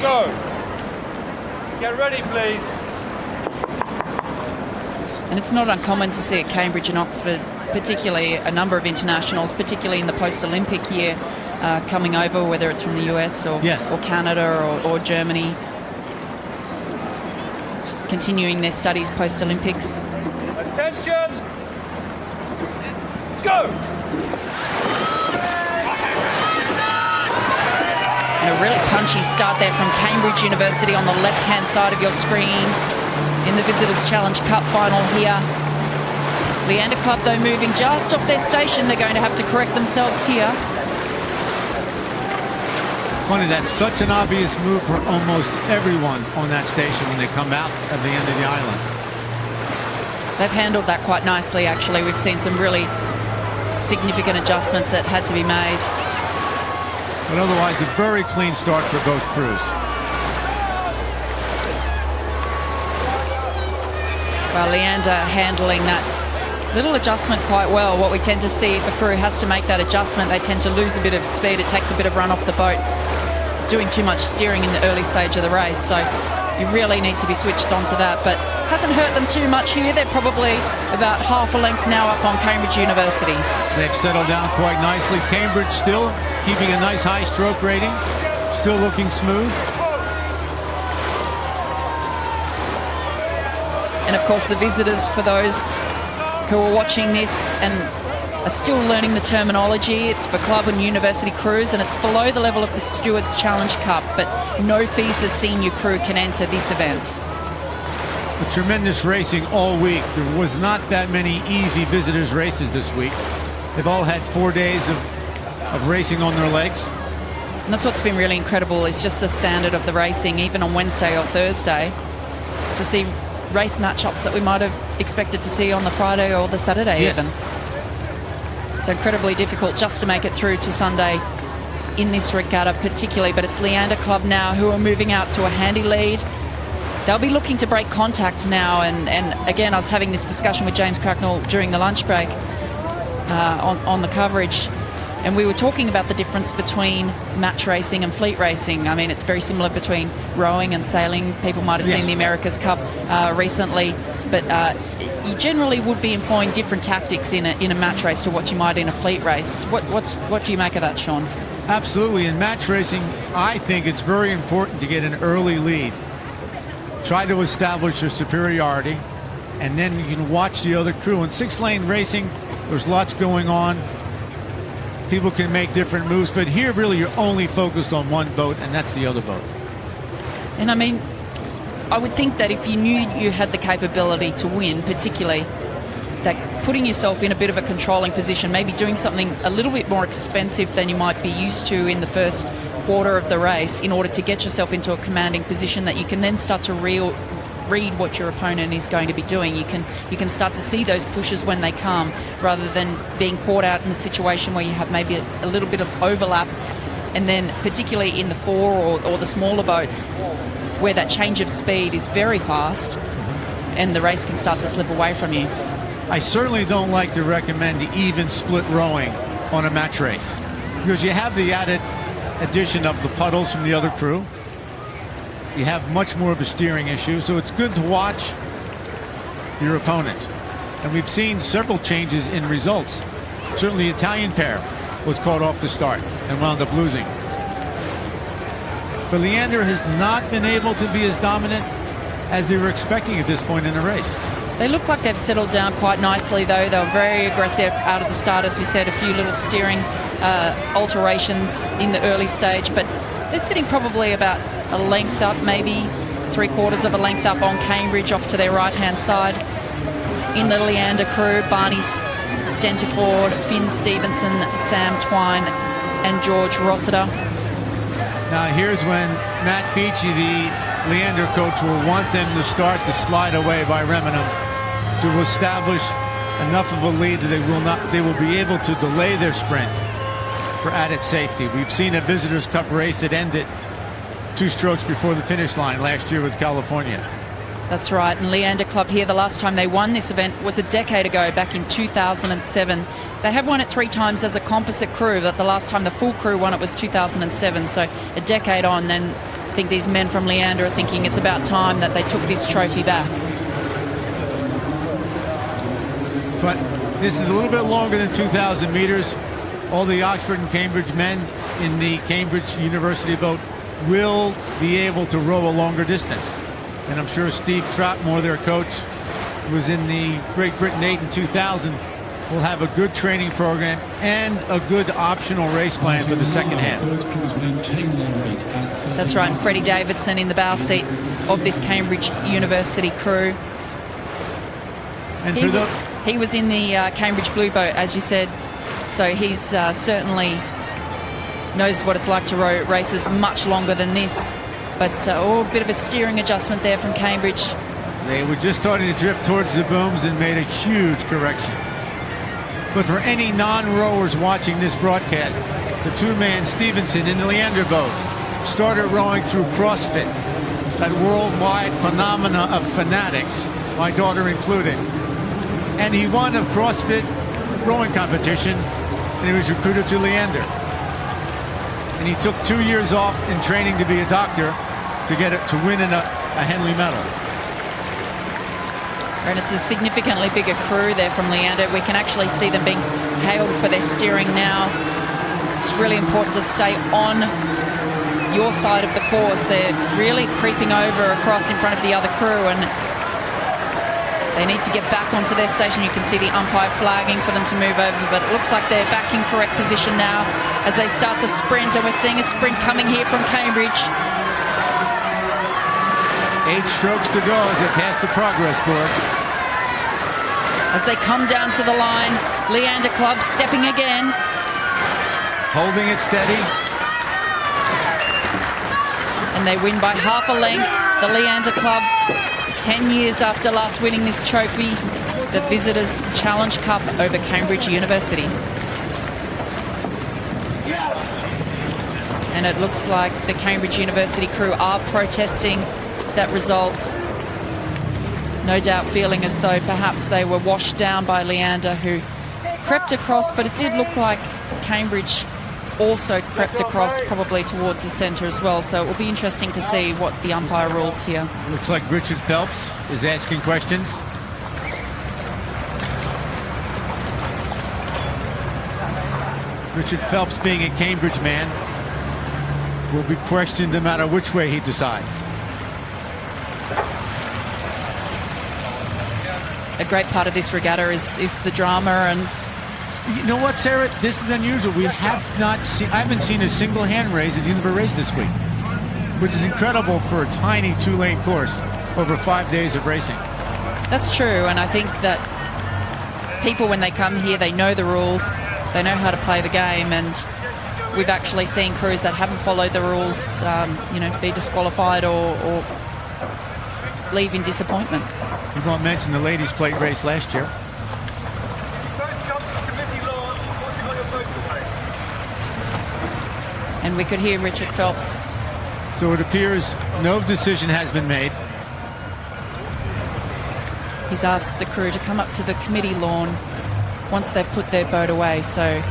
Go. Get ready, please. And it's not uncommon to see at Cambridge and Oxford, particularly a number of internationals, particularly in the post-Olympic year, coming over, whether it's from the US or Canada or Germany, continuing their studies post-Olympics. Attention! Go! And a really punchy start there from Cambridge University on the left-hand side of your screen in the Visitors Challenge Cup final here. Leander Club, though, moving just off their station. They're going to have to correct themselves here. It's funny, that's such an obvious move for almost everyone on that station when they come out at the end of the island. They've handled that quite nicely, actually. We've seen some really significant adjustments that had to be made. But otherwise, a very clean start for both crews. Well, Leander handling that little adjustment quite well. What we tend to see, if a crew has to make that adjustment, they tend to lose a bit of speed. It takes a bit of run off the boat, doing too much steering in the early stage of the race. So you really need to be switched on to that. But hasn't hurt them too much here. They're probably about half a length now up on Cambridge University. They've settled down quite nicely. Cambridge still keeping a nice high stroke rating, still looking smooth. And of course the visitors, for those who are watching this and are still learning the terminology, it's for club and university crews, and it's below the level of the Stewards Challenge Cup, but no fees as senior crew can enter this event. A tremendous racing all week. There was not that many easy visitors races this week. They've all had 4 days of racing on their legs. And that's what's been really incredible, is just the standard of the racing, even on Wednesday or Thursday, to see race matchups that we might have expected to see on the Friday or the Saturday even. So incredibly difficult just to make it through to Sunday in this regatta particularly, but it's Leander Club now who are moving out to a handy lead. They'll be looking to break contact now, and again, I was having this discussion with James Cracknell during the lunch break on the coverage, and we were talking about the difference between match racing and fleet racing. I mean, it's very similar between rowing and sailing. People might have seen the America's Cup recently, but you generally would be employing different tactics in a match race to what you might in a fleet race. What do you make of that, Sean? Absolutely. In match racing, I think it's very important to get an early lead. Try to establish your superiority, and then you can watch the other crew. In six-lane racing, there's lots going on. People can make different moves, but here really you're only focused on one boat, and that's the other boat. And I mean, I would think that if you knew you had the capability to win, particularly, that putting yourself in a bit of a controlling position, maybe doing something a little bit more expensive than you might be used to in the first quarter of the race in order to get yourself into a commanding position that you can then start to read what your opponent is going to be doing. You can start to see those pushes when they come, rather than being caught out in a situation where you have maybe a little bit of overlap, and then particularly in the four or the smaller boats where that change of speed is very fast and the race can start to slip away from you. I certainly don't like to recommend the even split rowing on a match race, because you have the added addition of the puddles from the other crew. You have much more of a steering issue, so it's good to watch your opponent. And we've seen several changes in results. Certainly the Italian pair was caught off the start and wound up losing. But Leander has not been able to be as dominant as they were expecting at this point in the race. They look like they've settled down quite nicely, though. They were very aggressive out of the start, as we said, a few little steering alterations in the early stage, but they're sitting probably about a length up, maybe 3/4 of a length up on Cambridge off to their right-hand side. In the Leander crew, Barney Stentiford, Finn Stevenson, Sam Twine and George Rossiter. Now here's when Matt Beachy, the Leander coach, will want them to start to slide away by Remenham to establish enough of a lead that they will be able to delay their sprint for added safety. We've seen a Visitors Cup race that ended 2 strokes before the finish line last year with California. That's right, and Leander Club here, the last time they won this event was a decade ago, back in 2007. They have won it 3 times as a composite crew, but the last time the full crew won it was 2007, so a decade on, and think these men from Leander are thinking it's about time that they took this trophy back. But this is a little bit longer than 2,000 meters. All the Oxford and Cambridge men in the Cambridge University boat will be able to row a longer distance. And I'm sure Steve Troutmore, their coach, who was in the Great Britain 8 in 2000, will have a good training program and a good optional race plan for the second half. That's right, and Freddie Davidson in the bow seat of this Cambridge University crew. And he was in the Cambridge Blue Boat, as you said, so he's certainly knows what it's like to row races much longer than this. But a bit of a steering adjustment there from Cambridge. They were just starting to drift towards the booms and made a huge correction. But for any non-rowers watching this broadcast, the two-man Stevenson in the Leander boat started rowing through CrossFit, that worldwide phenomena of fanatics, my daughter included. And he won a CrossFit rowing competition, and he was recruited to Leander. And he took 2 years off in training to be a doctor to get it to win a Henley medal. And it's a significantly bigger crew there from Leander. We can actually see them being hailed for their steering now. It's really important to stay on your side of the course. They're really creeping over across in front of the other crew, and they need to get back onto their station. You can see the umpire flagging for them to move over, but it looks like they're back in correct position now as they start the sprint, and we're seeing a sprint coming here from Cambridge. 8 strokes to go as they pass the progress board. As they come down to the line, Leander Club stepping again. Holding it steady. And they win by half a length. The Leander Club, 10 years after last winning this trophy, the Visitors Challenge Cup over Cambridge University. And it looks like the Cambridge University crew are protesting that result. No doubt feeling as though perhaps they were washed down by Leander, who crept across, but it did look like Cambridge also crept across probably towards the centre as well. So it will be interesting to see what the umpire rules here. Looks like Richard Phelps is asking questions. Richard Phelps, being a Cambridge man, will be questioned no matter which way he decides. A great part of this regatta is the drama. And you know what, Sarah? This is unusual. We have not seen, I haven't seen a single hand raise at the end of a race this week, which is incredible for a tiny 2-lane course over 5 days of racing. That's true, and I think that people, when they come here, they know the rules, they know how to play the game, and we've actually seen crews that haven't followed the rules, be disqualified or leave in disappointment. You won't mention the ladies' plate race last year. And we could hear Richard Phelps. So it appears no decision has been made. He's asked the crew to come up to the committee lawn once they've put their boat away. So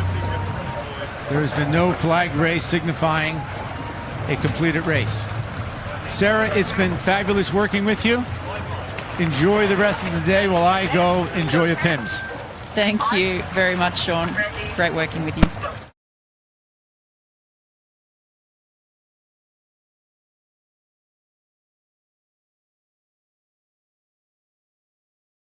there has been no flag raise signifying a completed race. Sarah, it's been fabulous working with you. Enjoy the rest of the day while I go enjoy a PIMS. Thank you very much, Sean. Great working with you.